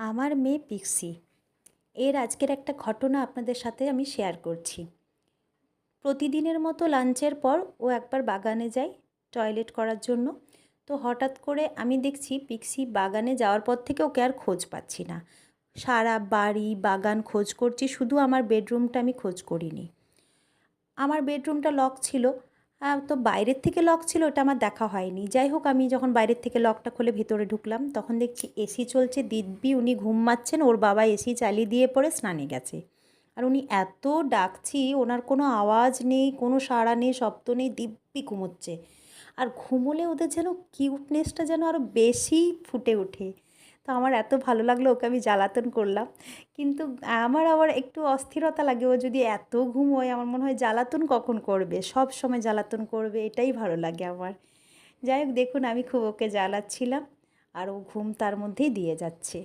আমার মেয়ে পিক্সি এর আজকের একটা ঘটনা আপনাদের সাথে আমি শেয়ার করছি। প্রতিদিনের মতো লাঞ্চের পর ও একবার বাগানে যায় টয়লেট করার জন্য। তো হঠাৎ করে আমি দেখছি পিক্সি বাগানে যাওয়ার পর থেকে ওকে আর খোঁজ পাচ্ছি না। সারা বাড়ি বাগান খোঁজ করছি, শুধু আমার বেডরুমটা আমি খোঁজ করিনি। আমার বেডরুমটা লক ছিল, তো বাইরের থেকে লক ছিল ওটা আমার দেখা হয়নি। যাই হোক, আমি যখন বাইরের থেকে লকটা খুলে ভিতরে ঢুকলাম তখন দেখছি এসি চলছে, দিব্যি উনি ঘুমাচ্ছেন, ওর বাবা এসি চালিয়ে দিয়ে পরে স্নানে গেছে। আর উনি এত ডাকছি, ওনার কোনো আওয়াজ নেই, কোনো সাড়া নেই, শব্দ নেই, দিব্যি ঘুমোচ্ছে। আর ঘুমোলে ওদের যেন কিউটনেসটা যেন আরও বেশি ফুটে ওঠে। তো আমার এত ভালো লাগলো, ওকে আমি জ্বালাতন করলাম। কিন্তু আমার আবার একটু অস্থিরতা লাগে, ও যদি এত ঘুমোয় আমার মনে হয় জ্বালাতন কখন করবে, সব সময় জ্বালাতন করবে, এটাই ভালো লাগে আমার। যাই হোক, দেখুন আমি খুব ওকে জ্বালাচ্ছিলাম আর ও ঘুম তার মধ্যেই দিয়ে যাচ্ছে।